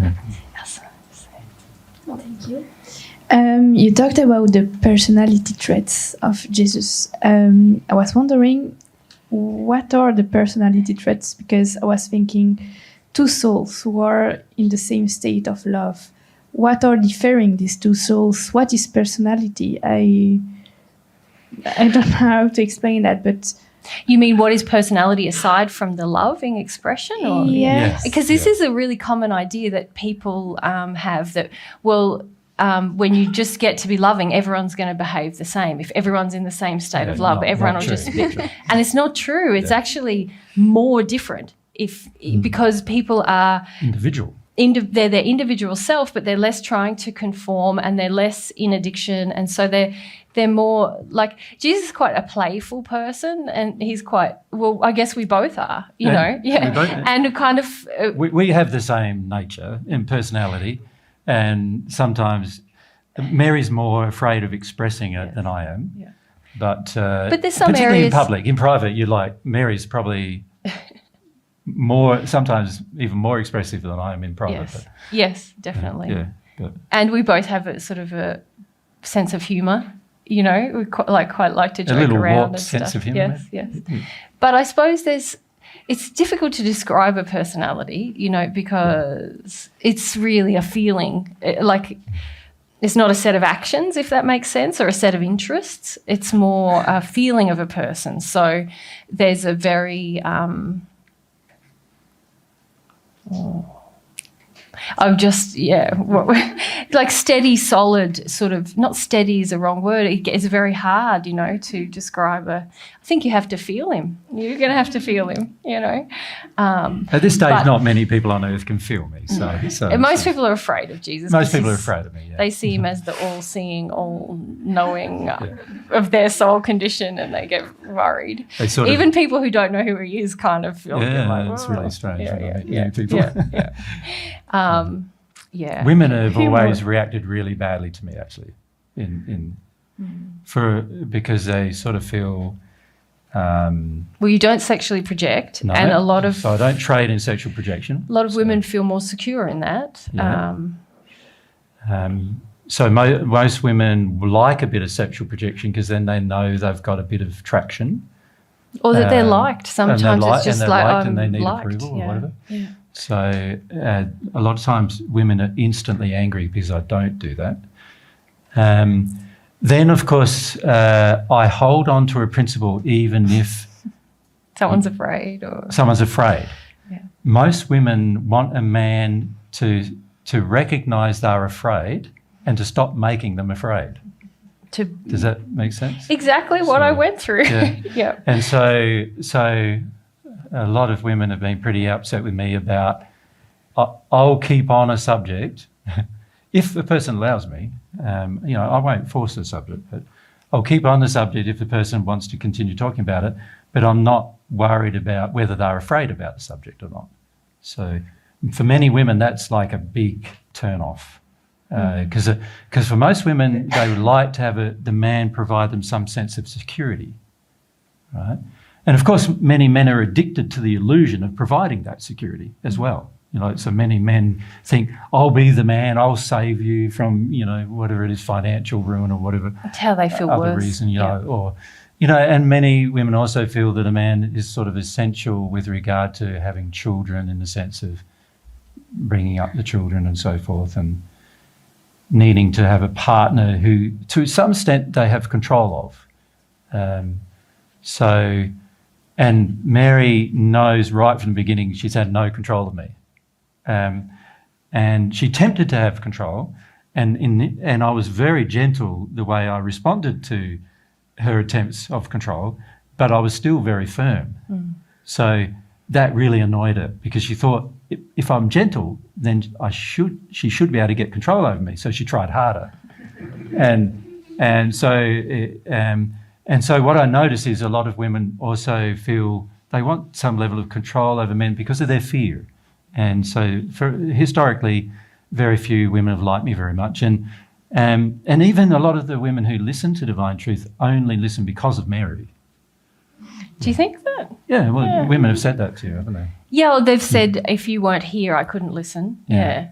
Yes. Thank you. You talked about the personality traits of Jesus. I was wondering, what are the personality traits? Because I was thinking, two souls who are in the same state of love. What are differing these two souls? What is personality? I don't know how to explain that, but You mean what is personality aside from the loving expression? Or? yes. Because this is a really common idea that people have that, when you just get to be loving, everyone's going to behave the same. If everyone's in the same state of love, everyone will just be. And it's not true. It's actually more different because people are individual. They're their individual self, but they're less trying to conform and they're less in addiction. And so they're more like Jesus is quite a playful person, and he's quite, I guess we both are, you know. Yeah. And kind of. We have the same nature and personality, and sometimes Mary's more afraid of expressing it than I am. Yeah. But there's some particularly areas. In public, in private, Mary's probably more, sometimes even more expressive than I am in private. Yes, definitely. Yeah. And we both have a sort of a sense of humour. You know, we quite like to joke around and stuff. Sense of humour. Yes. But I suppose it's difficult to describe a personality, you know, because it's really a feeling. Like, it's not a set of actions, if that makes sense, or a set of interests. It's more a feeling of a person. So there's a very I'm just, like steady, solid sort of, not steady is a wrong word. It's very hard, you know, to describe I think you have to feel him. You're going to have to feel him, you know. At this stage, not many people on earth can feel me. So most people are afraid of Jesus. Most people are afraid of me, yeah. They see him as the all-seeing, all-knowing of their soul condition, and they get worried. Even people who don't know who he is kind of feel like, it's really strange when I meet young people. Women have always reacted really badly to me, actually, because they sort of feel. Well, you don't sexually project, no, and a lot of. So I don't trade in sexual projection. A lot of women feel more secure in that. Yeah. So most women like a bit of sexual projection because then they know they've got a bit of traction. Or that they're liked. Sometimes it's just like, and they need approval or whatever. Yeah. So a lot of times women are instantly angry because I don't do that. Then, of course, I hold on to a principle even if... Someone's afraid. Someone's afraid. Yeah. Most women want a man to recognise they're afraid and to stop making them afraid. Does that make sense? Exactly what I went through. Yeah. And so a lot of women have been pretty upset with me about I'll keep on a subject if the person allows me. I won't force the subject, but I'll keep on the subject if the person wants to continue talking about it, but I'm not worried about whether they're afraid about the subject or not. So for many women, that's like a big turn-off. Because for most women, they would like to have the man provide them some sense of security, right? And of course, many men are addicted to the illusion of providing that security as well. You know, so many men think, I'll be the man, I'll save you from, you know, whatever it is, financial ruin or whatever. That's how they feel other worse. Reason, and many women also feel that a man is sort of essential with regard to having children in the sense of bringing up the children and so forth, and needing to have a partner who, to some extent, they have control of. And Mary knows right from the beginning she's had no control of me. And she attempted to have control, and I was very gentle the way I responded to her attempts of control, but I was still very firm. So that really annoyed her because she thought, if I'm gentle, then she should be able to get control over me. So she tried harder, and so what I notice is a lot of women also feel they want some level of control over men because of their fear, and so historically, very few women have liked me very much, and even a lot of the women who listen to Divine Truth only listen because of Mary. Do you think that? Yeah, well, women have said that to you, haven't they? Yeah, well, they've said if you weren't here, I couldn't listen. Yeah.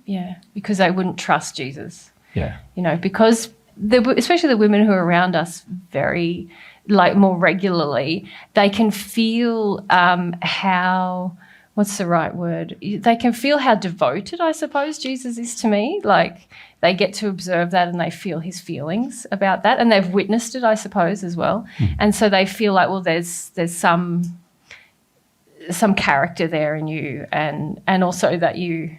Yeah, because they wouldn't trust Jesus. Yeah. You know, because especially the women who are around us very, like, more regularly, they can feel how, what's the right word? They can feel how devoted, I suppose, Jesus is to me. Like, they get to observe that and they feel his feelings about that, and they've witnessed it, I suppose, as well. And so they feel like, well, there's some character there in you, and also that you,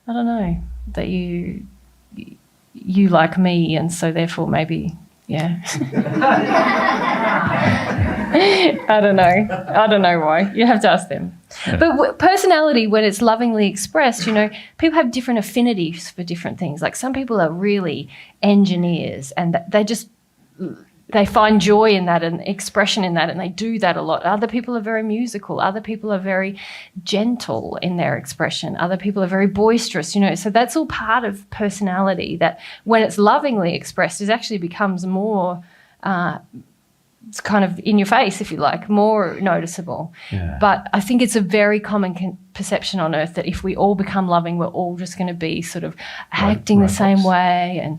I don't know, that you like me, and so therefore maybe, yeah. I don't know why. You have to ask them. Yeah. But personality, when it's lovingly expressed, you know, people have different affinities for different things. Like, some people are really engineers, and they find joy in that and expression in that, and they do that a lot. Other people are very musical. Other people are very gentle in their expression. Other people are very boisterous, you know. So that's all part of personality that, when it's lovingly expressed, it actually becomes more it's kind of in your face, if you like, more noticeable. Yeah. But I think it's a very common perception on earth that if we all become loving, we're all just going to be sort of acting the same way. And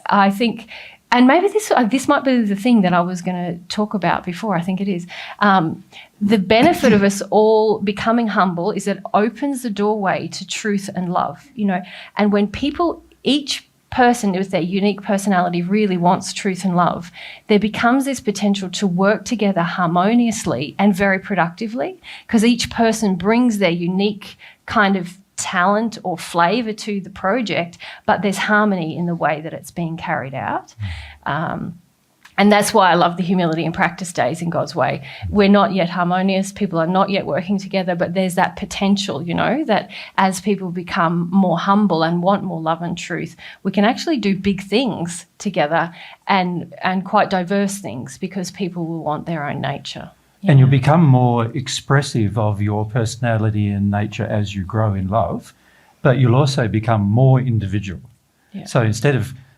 I think, and maybe this might be the thing that I was going to talk about before. I think it is. The benefit of us all becoming humble is it opens the doorway to truth and love, you know. And when people, each person with their unique personality, really wants truth and love, there becomes this potential to work together harmoniously and very productively, because each person brings their unique kind of talent or flavour to the project, but there's harmony in the way that it's being carried out. And that's why I love the humility and practice days in God's way. We're not yet harmonious, people are not yet working together, but there's that potential, you know, that as people become more humble and want more love and truth, we can actually do big things together, and quite diverse things, because people will want their own nature. Yeah. And you'll become more expressive of your personality and nature as you grow in love, but you'll also become more individual. Yeah.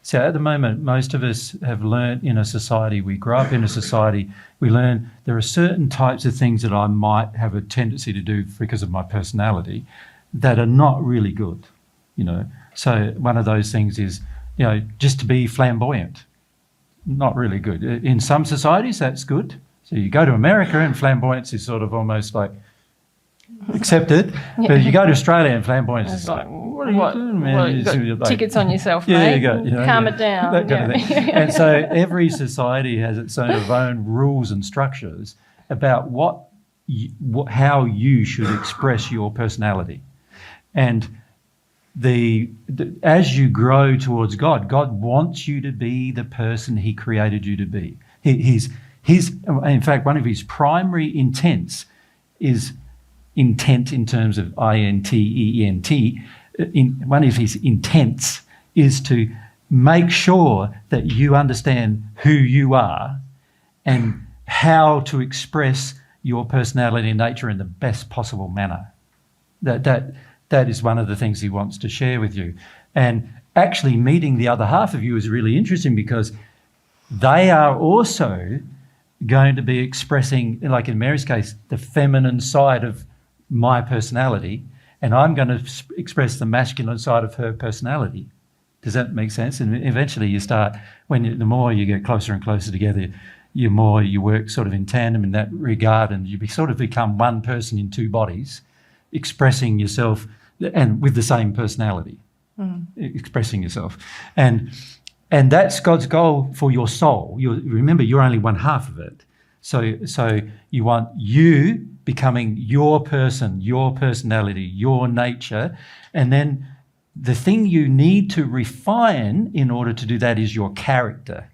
So at the moment, most of us have learnt in a society, we grow up in a society, we learn there are certain types of things that I might have a tendency to do because of my personality that are not really good, you know. So one of those things is, you know, just to be flamboyant, not really good. In some societies, that's good. So you go to America and flamboyance is sort of almost like accepted, but you go to Australia and flamboyance is like, what are you doing, man? Well, you've got tickets on yourself, yeah, mate. You go, you know, calm it down. That kind of thing. And so every society has its own rules and structures about how you should express your personality. And as you grow towards God, God wants you to be the person he created you to be. In fact, one of his primary intents is intent in terms of I-N-T-E-N-T. One of his intents is to make sure that you understand who you are and how to express your personality and nature in the best possible manner. That is one of the things he wants to share with you. And actually meeting the other half of you is really interesting, because they are also going to be expressing, like in Mary's case, the feminine side of my personality, and I'm going to express the masculine side of her personality. Does that make sense? And eventually you start, the more you get closer and closer together, the more you work sort of in tandem in that regard, and you sort of become one person in two bodies, expressing yourself and with the same personality, expressing yourself. And that's God's goal for your soul. Remember, you're only one half of it. So you want you becoming your person, your personality, your nature. And then the thing you need to refine in order to do that is your character.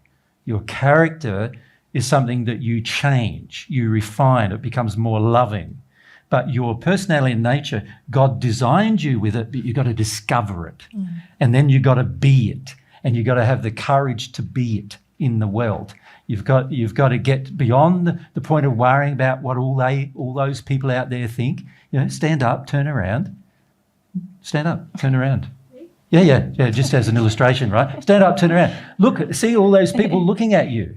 Your character is something that you change, you refine, it becomes more loving. But your personality and nature, God designed you with it, but you've got to discover it. And then you've got to be it. And you've got to have the courage to be it in the world. You've got to get beyond the point of worrying about what all those people out there think. You know, stand up, turn around. Stand up, turn around. Yeah, just as an illustration, right? Stand up, turn around. See all those people looking at you.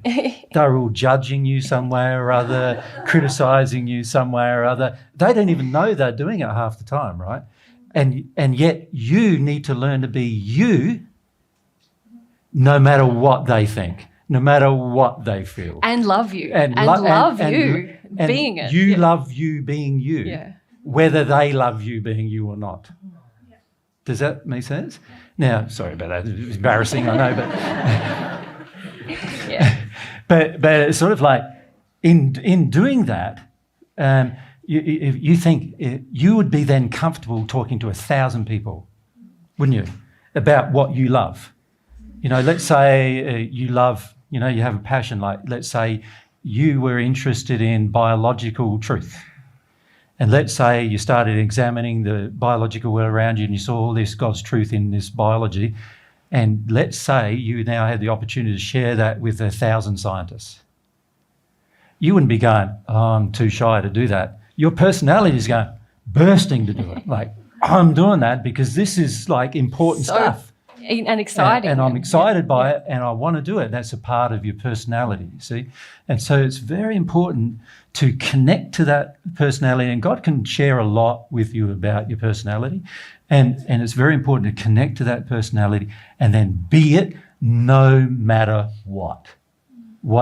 they're all judging you some way or other, criticising you some way or other. They don't even know they're doing it half the time, right? And yet you need to learn to be you no matter what they think, no matter what they feel. And love you. And love you being it. You love you being you, whether they love you being you or not. Does that make sense? Now, sorry about that. It's embarrassing, I know, but but it's sort of like in doing that, you think you would be then comfortable talking to 1,000 people, wouldn't you, about what you love? You know, let's say you love, you know, you have a passion, like let's say you were interested in biological truth. And let's say you started examining the biological world around you and you saw all this God's truth in this biology. And let's say you now had the opportunity to share that with 1,000 scientists. You wouldn't be going, oh, I'm too shy to do that. Your personality is going, bursting to do it. Like, I'm doing that because this is like important stuff. And exciting. And I'm excited by it and I want to do it. That's a part of your personality, you see. And so it's very important to connect to that personality, and God can share a lot with you about your personality. And it's very important to connect to that personality and then be it no matter what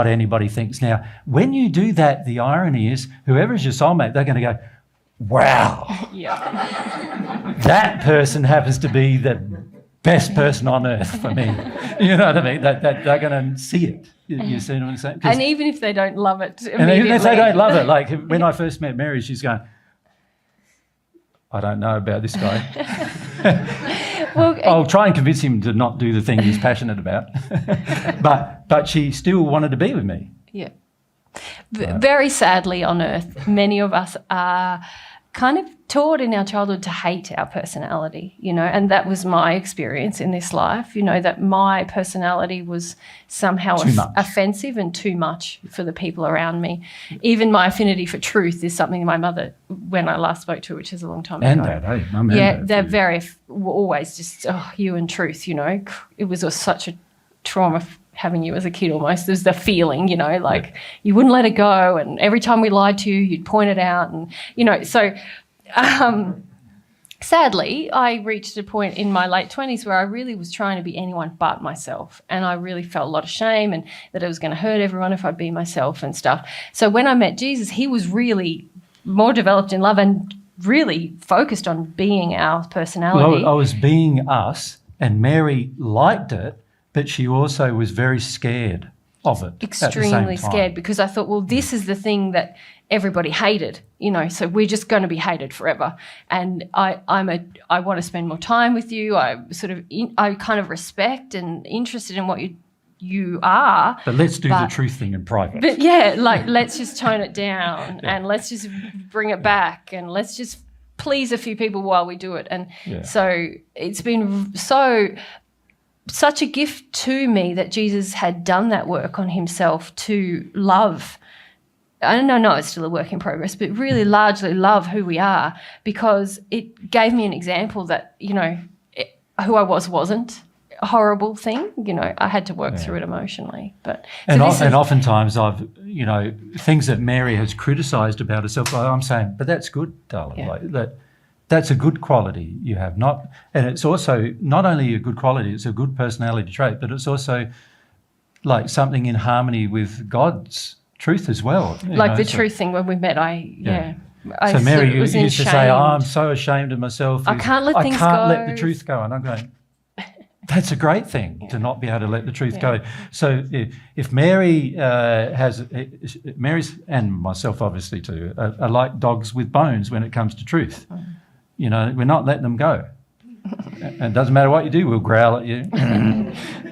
anybody thinks. Now, when you do that, the irony is whoever is your soulmate, they're going to go, wow, that person happens to be the best person on earth for me. You know what I mean? That they're going to see it. You see what I'm saying? And even if they don't love it immediately. And even if they don't love it, like when I first met Mary, she's going, I don't know about this guy. Well, I'll try and convince him to not do the thing he's passionate about. but she still wanted to be with me. Yeah. Very sadly on earth, many of us are kind of taught in our childhood to hate our personality, you know, and that was my experience in this life, you know, that my personality was somehow offensive and too much for the people around me. Even my affinity for truth is something my mother, when I last spoke to her, which is a long time and ago. Dad, hey, Mum and Dad, they're very, were always just, you and truth, you know. It was such a trauma having you as a kid almost. There's the feeling, you know, like you wouldn't let it go, and every time we lied to you, you'd point it out, and, you know, so sadly, I reached a point in my late 20s where I really was trying to be anyone but myself, and I really felt a lot of shame and that it was going to hurt everyone if I'd be myself and stuff. So when I met Jesus, he was really more developed in love and really focused on being our personality. Well, I was being us, and Mary liked it, but she also was very scared of it. Extremely scared, because I thought, well, this is the thing that everybody hated, you know, so we're just going to be hated forever. And I want to spend more time with you. I kind of respect and interested in what you are. But let's do the truth thing in private. But yeah, like let's just tone it down and let's just bring it back and let's just please a few people while we do it. And so it's been such a gift to me that Jesus had done that work on himself to love. I know it's still a work in progress, but really largely love who we are, because it gave me an example that, you know, who I wasn't a horrible thing. You know, I had to work through it emotionally. But and oftentimes I've, you know, things that Mary has criticised about herself, I'm saying, but that's good, darling. Yeah. Like that's a good quality you have. And it's also not only a good quality, it's a good personality trait, but it's also like something in harmony with God's truth as well. Like the truth thing when we met, so Mary used to say, I'm so ashamed of myself. I can't let things go. I can't let the truth go. And I'm going, that's a great thing to not be able to let the truth go. So if Mary Mary's, and myself obviously too, are like dogs with bones when it comes to truth. You know, we're not letting them go. And it doesn't matter what you do, we'll growl at you.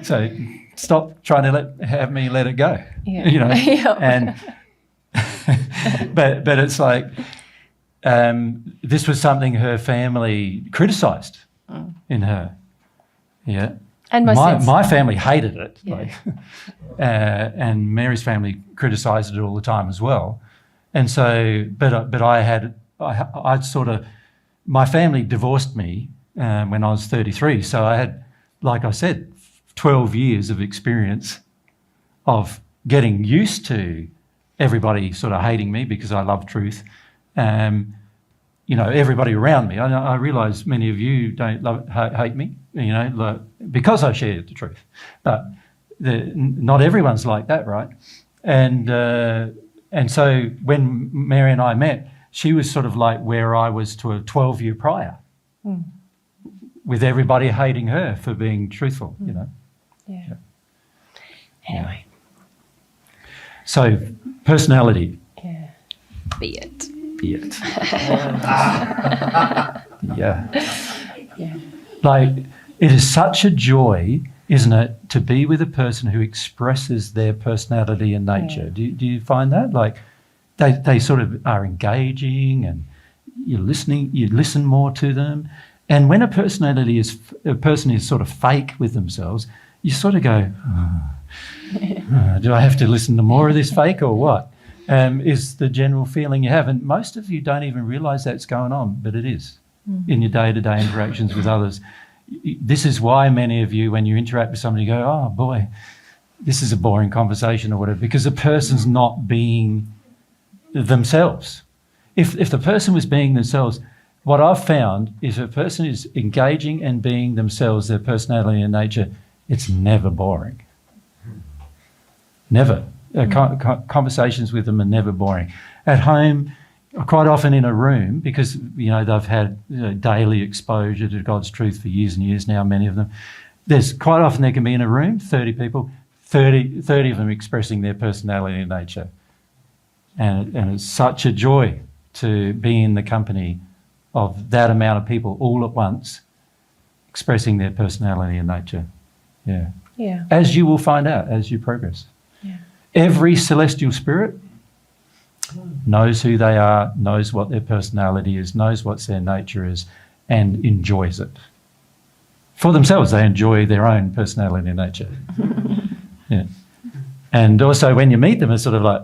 So stop trying to have me let it go. Yeah. You know, and but it's like this was something her family criticised in her. Yeah. And my family hated it. Yeah. Like, and Mary's family criticised it all the time as well. And so, but I sort of, my family divorced me when I was 33. So I had, like I said, 12 years of experience of getting used to everybody sort of hating me because I love truth. Everybody around me. I realise many of you don't hate me, because I share the truth. But not everyone's like that, right? And so when Mary and I met, she was sort of like where I was to a 12-year prior, with everybody hating her for being truthful, Yeah. Anyway. So, personality. Yeah. Be it. Be it. Yeah. Like, it is such a joy, isn't it, to be with a person who expresses their personality and nature. Yeah. Do you find that? Like, they sort of are engaging, and you listen more to them. And when a person is sort of fake with themselves, you sort of go, do I have to listen to more of this fake or what? Is the general feeling you have. And most of you don't even realise that's going on, but it is in your day-to-day interactions with others. This is why many of you, when you interact with somebody, go, oh boy, this is a boring conversation or whatever, because the person's not being themselves. If the person was being themselves, what I've found is if a person is engaging and being themselves, their personality and nature, it's never boring. Never. Conversations with them are never boring. At home, quite often in a room, because they've had daily exposure to God's truth for years and years now, many of them. There's quite often they can be in a room, 30 people, 30 of them expressing their personality and nature. And it's such a joy to be in the company of that amount of people all at once expressing their personality and nature. Yeah. Yeah. As you will find out as you progress. Yeah. Every celestial spirit knows who they are, knows what their personality is, knows what their nature is, and enjoys it. For themselves, they enjoy their own personality and nature. Yeah. And also when you meet them, it's sort of like,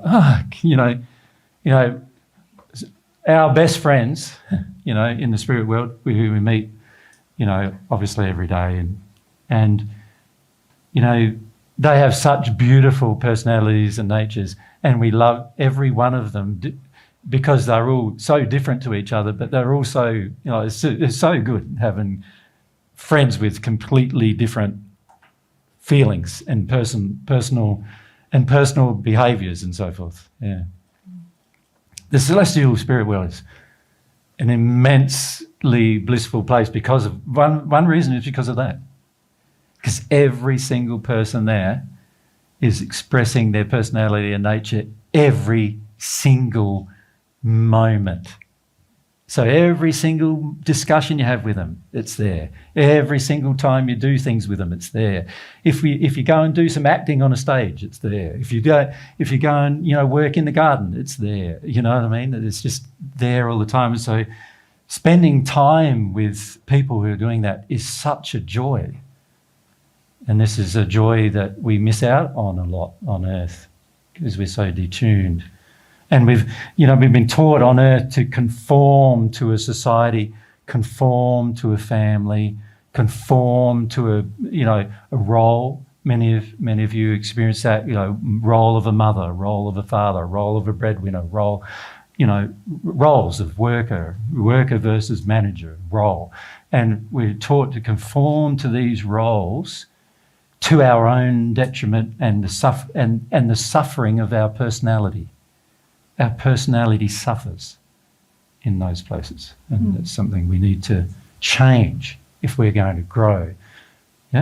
our best friends, in the spirit world, who we meet, obviously every day, and they have such beautiful personalities and natures, and we love every one of them because they're all so different to each other, but they're also, it's so good having friends with completely different feelings and personal behaviours and so forth. Yeah. The celestial spirit world is an immensely blissful place because of one reason is because of that. Because every single person there is expressing their personality and nature every single moment. So every single discussion you have with them, it's there. Every single time you do things with them, it's there. If you go and do some acting on a stage, it's there. If you go and work in the garden, it's there. You know what I mean? It's just there all the time. And so spending time with people who are doing that is such a joy. And this is a joy that we miss out on a lot on earth because we're so detuned. And we've been taught on earth to conform to a society, conform to a family, conform to a role. Many of you experience that, role of a mother, role of a father, role of a breadwinner, role, roles of worker versus manager, role. And we're taught to conform to these roles to our own detriment and the suffering of our personality. Our personality suffers in those places. And that's something we need to change if we're going to grow